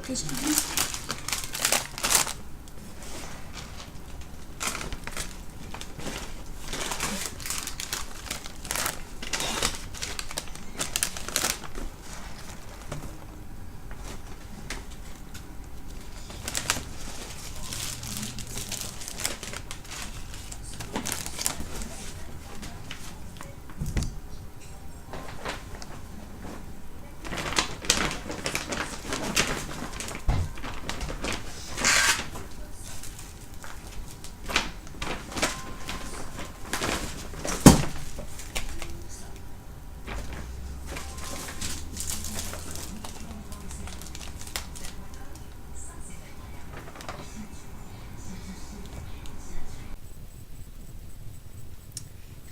Qu'est-ce que tu dis?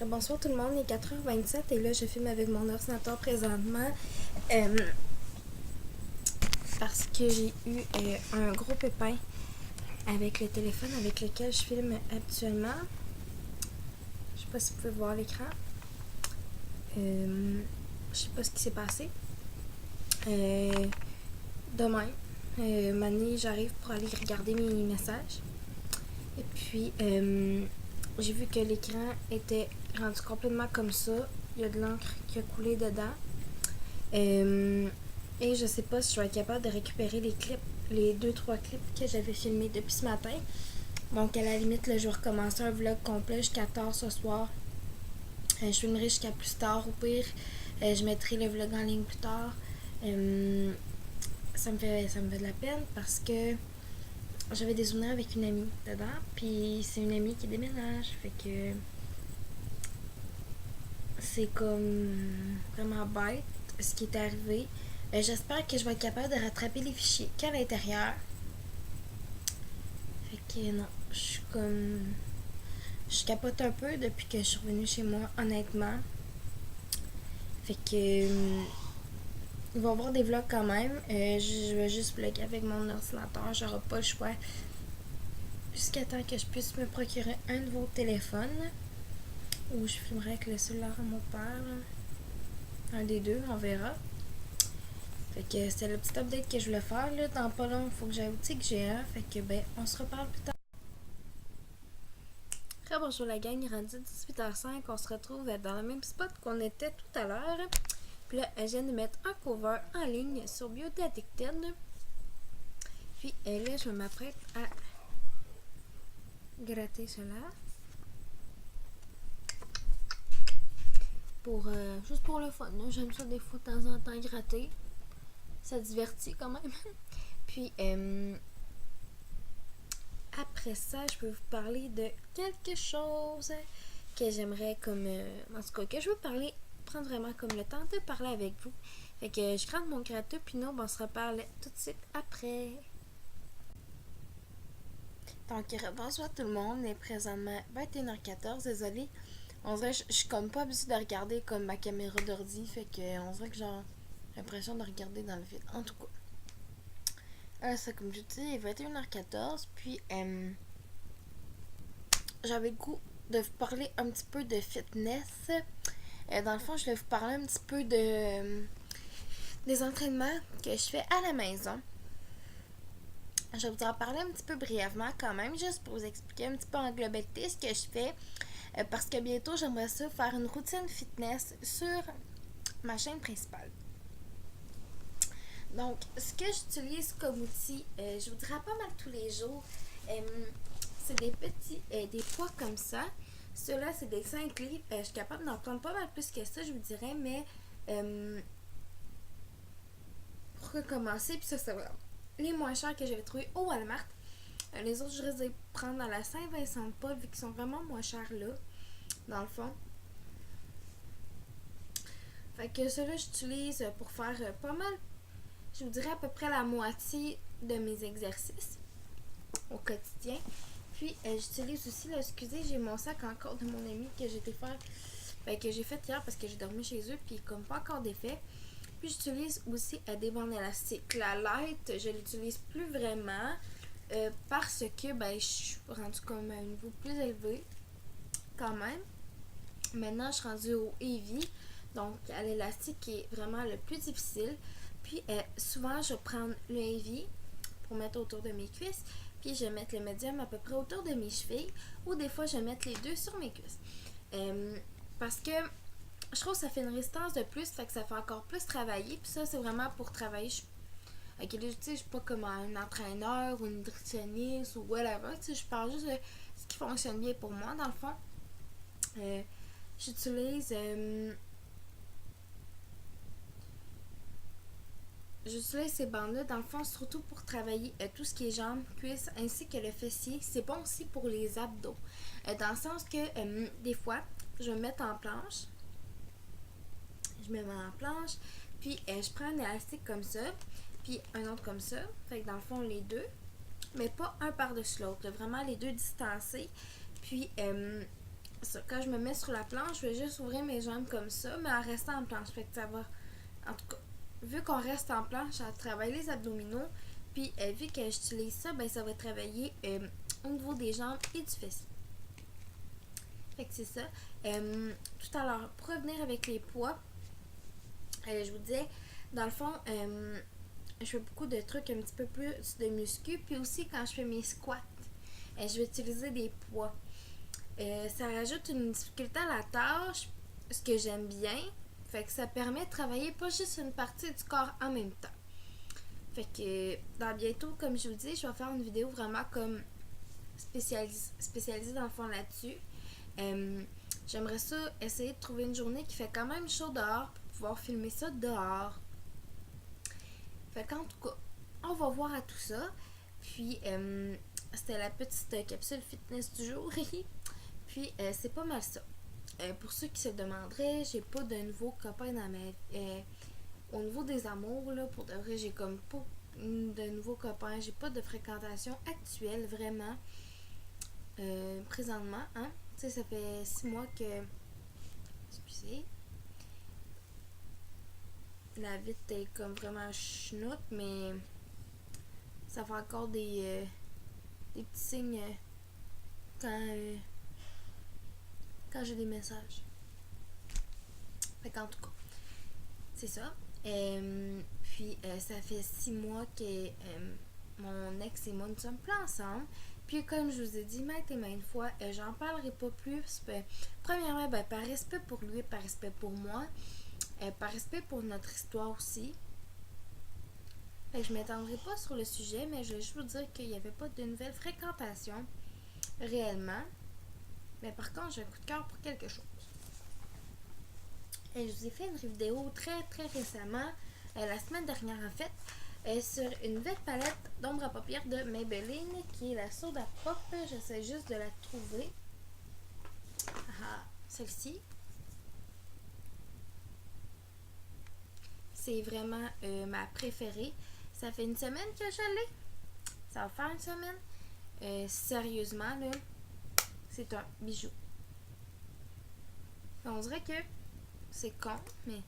Bonsoir tout le monde, il est 4h27 et là je filme avec mon ordinateur présentement parce que j'ai eu un gros pépin avec le téléphone avec lequel je filme habituellement. Je sais pas si vous pouvez voir l'écran. Je sais pas ce qui s'est passé. Demain, Mané, j'arrive pour aller regarder mes messages. Et puis, j'ai vu que l'écran était rendu complètement comme ça. Il y a de l'encre qui a coulé dedans. Et je sais pas si je vais être capable de récupérer les clips, les 2-3 clips que j'avais filmés depuis ce matin. Donc, à la limite, là, je vais recommencer un vlog complet jusqu'à tard ce soir. Je filmerai jusqu'à plus tard. Au pire, je mettrai le vlog en ligne plus tard. Ça me fait de la peine parce que j'avais des souvenirs avec une amie dedans. Puis c'est une amie qui déménage. Fait que c'est comme vraiment bête ce qui est arrivé. J'espère que je vais être capable de rattraper les fichiers qu'à l'intérieur. Fait que non, je suis comme... Je capote un peu depuis que je suis revenue chez moi, honnêtement. Fait que... il va y avoir des vlogs quand même. Je vais juste vlogger avec mon ordinateur. J'aurai pas le choix. Jusqu'à temps que je puisse me procurer un nouveau téléphone. Ou je filmerai avec le cellulaire à mon père. Un des deux, on verra. Fait que c'était le petit update que je voulais faire. Là. Dans pas long, il faut que j'aille au boutique GA. Fait que ben, on se reparle plus tard. Bonjour la gang, il est rendu 18h05. On se retrouve dans le même spot qu'on était tout à l'heure. Puis là, je viens de mettre un cover en ligne sur Beauty Addicted. Puis là, je m'apprête à gratter cela. Pour juste pour le fun. J'aime ça des fois de temps en temps gratter. Ça divertit quand même. Puis après ça, je peux vous parler de quelque chose que j'aimerais comme... en tout cas, que je veux parler, prendre vraiment comme le temps de parler avec vous. Fait que je gratte mon gratteux, puis nous, on se reparle tout de suite après. Donc, bonsoir tout le monde, il est présentement 21h14, désolée. On dirait que je suis comme pas habituée de regarder comme ma caméra d'ordi, fait que on dirait que j'ai l'impression de regarder dans le vide. En tout cas. Ça, comme je dis, il est 21h14, puis j'avais le goût de vous parler un petit peu de fitness. Dans le fond, je vais vous parler un petit peu de des entraînements que je fais à la maison. Je vais vous en parler un petit peu brièvement quand même, juste pour vous expliquer un petit peu en globalité ce que je fais. Parce que bientôt, j'aimerais ça faire une routine fitness sur ma chaîne principale. Donc, ce que j'utilise comme outil, je vous dirais pas mal tous les jours, c'est des petits, des poids comme ça. Ceux-là, c'est des 5 livres. Je suis capable d'en prendre pas mal plus que ça, je vous dirais, mais pour recommencer, puis ça, c'est vraiment les moins chers que j'avais trouvé au Walmart. Les autres, je risque de les prendre à la Saint-Vincent-de-Paul, vu qu'ils sont vraiment moins chers là, dans le fond. Fait que ceux-là, j'utilise pour faire pas mal, je vous dirais à peu près la moitié de mes exercices au quotidien. Puis j'utilise aussi, là, excusez, j'ai mon sac encore de mon ami que j'ai été faire, que j'ai fait hier parce que j'ai dormi chez eux, puis comme pas encore d'effet. Puis j'utilise aussi des bandes élastiques. La light, je l'utilise plus vraiment parce que je suis rendue comme à un niveau plus élevé quand même. Maintenant, je suis rendue au heavy, donc à l'élastique qui est vraiment le plus difficile. Puis souvent, je vais prendre le heavy, pour mettre autour de mes cuisses. Puis je vais mettre le médium à peu près autour de mes chevilles. Ou des fois, je vais mettre les deux sur mes cuisses. Parce que je trouve que ça fait une résistance de plus, fait que ça fait encore plus travailler. Puis ça, c'est vraiment pour travailler. Ok, là, tu sais, je suis pas comme un entraîneur ou une nutritionniste ou whatever. Tu sais, je parle juste de ce qui fonctionne bien pour moi, dans le fond. J'utilise ces bandes-là, dans le fond, surtout pour travailler tout ce qui est jambes, cuisses, ainsi que le fessier. C'est bon aussi pour les abdos. Dans le sens que, des fois, je vais me mettre en planche. Je me mets en planche, puis je prends un élastique comme ça, puis un autre comme ça. Fait que dans le fond, les deux, mais pas un par-dessus l'autre. Vraiment, les deux distancés. Puis, quand je me mets sur la planche, je vais juste ouvrir mes jambes comme ça, mais en restant en planche. Fait que ça va, en tout cas, vu qu'on reste en planche, ça travaille les abdominaux. Puis, vu que j'utilise ça, ben ça va travailler au niveau des jambes et du fessier. Fait que c'est ça. Tout à l'heure, pour revenir avec les poids, je vous disais, dans le fond, je fais beaucoup de trucs un petit peu plus de muscu. Puis aussi, quand je fais mes squats, je vais utiliser des poids. Ça rajoute une difficulté à la tâche, ce que j'aime bien. Fait que ça permet de travailler pas juste une partie du corps en même temps. Fait que dans bientôt, comme je vous dis, je vais faire une vidéo vraiment comme spécialisée dans le fond là-dessus. J'aimerais ça essayer de trouver une journée qui fait quand même chaud dehors pour pouvoir filmer ça dehors. Fait qu'en tout cas, on va voir à tout ça. Puis, c'était la petite capsule fitness du jour. Puis, c'est pas mal ça. Pour ceux qui se demanderaient, j'ai pas de nouveaux copains dans ma... au niveau des amours, là, pour de vrai, j'ai comme pas de nouveaux copains. J'ai pas de fréquentation actuelle, vraiment. Présentement, hein. Tu sais, ça fait 6 mois que... Excusez. La vitre est comme vraiment chenoute, mais ça fait encore des petits signes quand j'ai des messages. Fait qu'en tout cas, c'est ça. Puis ça fait 6 mois que mon ex et moi nous sommes plus ensemble. Puis comme je vous ai dit maintes et maintes fois, j'en parlerai pas plus. Premièrement, par respect pour lui, par respect pour moi, par respect pour notre histoire aussi. Fait que je m'étendrai pas sur le sujet, mais je vais juste vous dire qu'il n'y avait pas de nouvelle fréquentation réellement. Mais par contre, j'ai un coup de cœur pour quelque chose. Je vous ai fait une vidéo très très récemment, la semaine dernière en fait, sur une nouvelle palette d'ombre à paupières de Maybelline qui est la Soda Pop. J'essaie juste de la trouver. Ah, celle-ci. C'est vraiment ma préférée. Ça fait une semaine que je l'ai. Ça va faire une semaine. Sérieusement, là, c'est un bijou. On dirait que c'est con, mais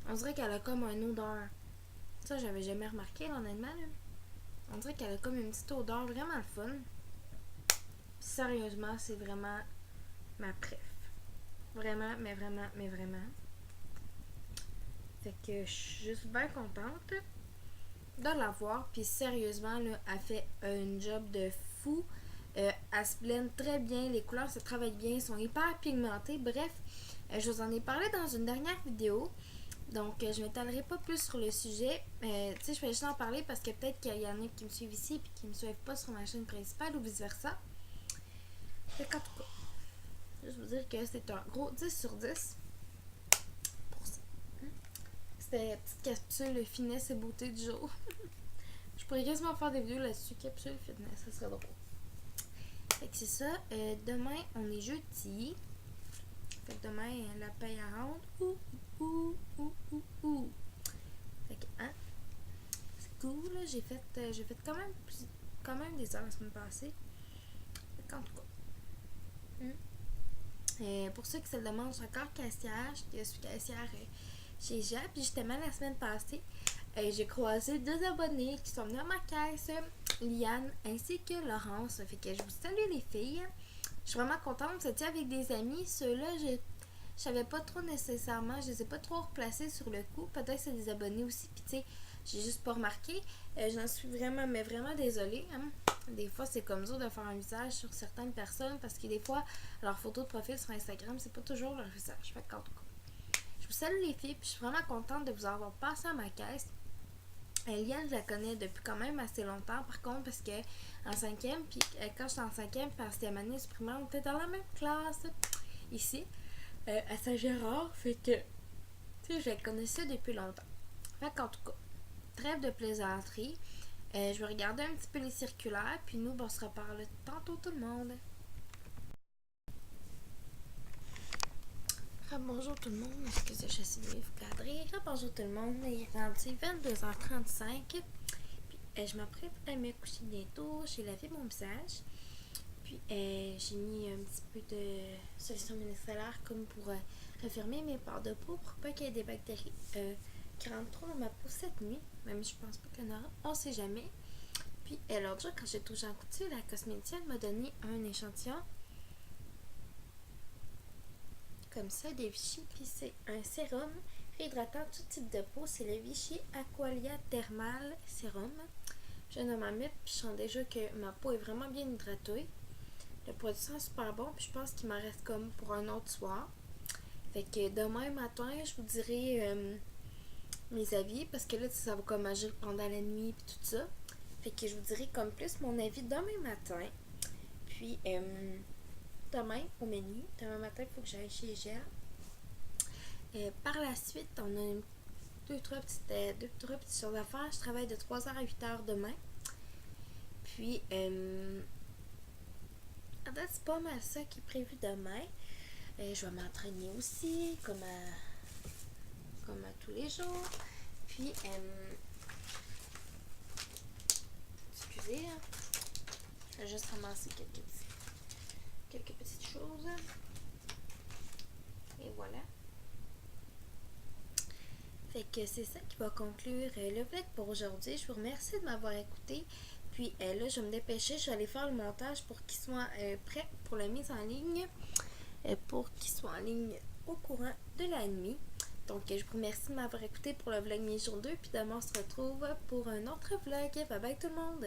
on dirait qu'elle a comme une odeur. Ça, j'avais jamais remarqué, honnêtement. Là. On dirait qu'elle a comme une petite odeur vraiment fun. Sérieusement, c'est vraiment ma préf. Vraiment, mais vraiment, mais vraiment. Fait que je suis juste bien contente de l'avoir. Puis sérieusement, là, elle fait un job de fou. Elle se blende très bien. Les couleurs se travaillent bien. Elles sont hyper pigmentées. Bref, je vous en ai parlé dans une dernière vidéo. Donc, je ne m'étalerai pas plus sur le sujet. Tu sais, je vais juste en parler parce que peut-être qu'il y en a qui me suivent ici et qui ne me suivent pas sur ma chaîne principale ou vice-versa. Fait qu'en tout cas, juste vous dire que c'est un gros 10 sur 10 pour ça. C'était la petite capsule finesse et beauté du jour. Je pourrais quasiment faire des vidéos là-dessus, capsule fitness, ça serait drôle. Fait que c'est ça. Demain, on est jeudi. Fait que demain, la paye à rendre. Fait que, hein? C'est cool, là. J'ai fait quand même des heures la semaine passée. Fait qu'en tout cas. Pour ceux qui se le demandent, je suis encore caissière. Je suis caissière chez Jap. Puis justement, la semaine passée, j'ai croisé 2 abonnés qui sont venus à ma caisse, Liane ainsi que Laurence. Fait que je vous salue les filles. Je suis vraiment contente. C'était avec des amis. Ceux-là, Je savais pas trop nécessairement, je les ai pas trop replacés sur le coup. Peut-être que c'est des abonnés aussi, puis tu sais, j'ai juste pas remarqué. J'en suis vraiment, mais vraiment désolée. Hein. Des fois, c'est comme ça de faire un visage sur certaines personnes parce que des fois, leur photo de profil sur Instagram, c'est pas toujours leur visage. Fait qu'en tout cas, je vous salue les filles, puis je suis vraiment contente de vous avoir passé à ma caisse. Liane, je la connais depuis quand même assez longtemps, par contre, parce que en cinquième, puis quand j'étais en cinquième, puis en sixième année primaire, on était dans la même classe, ici, à Saint-Gérard, fait que, tu sais, je la connaissais depuis longtemps. Fait qu'en tout cas, trêve de plaisanterie. Je vais regarder un petit peu les circulaires, puis nous, on se reparle tantôt tout le monde. Bonjour tout le monde, excusez, je suis de cadrer. Bonjour tout le monde, il est rendu 22h35. Puis je m'apprête à me coucher bientôt. J'ai lavé mon visage. Puis j'ai mis un petit peu de solution micellaire comme pour refermer mes pores de peau pour pas qu'il y ait des bactéries qui rentrent trop dans ma peau cette nuit. Même je pense pas qu'il y en aura, on sait jamais. Puis l'autre jour, quand j'ai touché en couture, la cosméticienne m'a donné un échantillon comme ça de Vichy, puis c'est un sérum réhydratant tout type de peau, c'est le Vichy Aqualia Thermal Sérum. Je viens de m'en mettre, puis je sens déjà que ma peau est vraiment bien hydratée. Le produit sent super bon, puis je pense qu'il m'en reste comme pour un autre soir. Fait que demain matin, je vous dirai mes avis, parce que là, ça va comme agir pendant la nuit, puis tout ça. Fait que je vous dirai comme plus mon avis demain matin. Puis, demain, au menu, demain matin, il faut que j'aille chez Gère. Par la suite, on a deux, trois petites choses à faire. Je travaille de 3h à 8h demain. Puis, c'est pas mal ça qui est prévu demain. Je vais m'entraîner aussi, comme à tous les jours. Puis, excusez, hein, je vais juste ramasser quelques petites choses. Et voilà. Fait que c'est ça qui va conclure le vlog pour aujourd'hui. Je vous remercie de m'avoir écouté. Puis là, je vais me dépêcher. Je vais aller faire le montage pour qu'il soit prêt pour la mise en ligne. Pour qu'il soit en ligne au courant de la nuit. Donc, je vous remercie de m'avoir écouté pour le vlog mi-jour 2. Puis demain, on se retrouve pour un autre vlog. Bye bye tout le monde!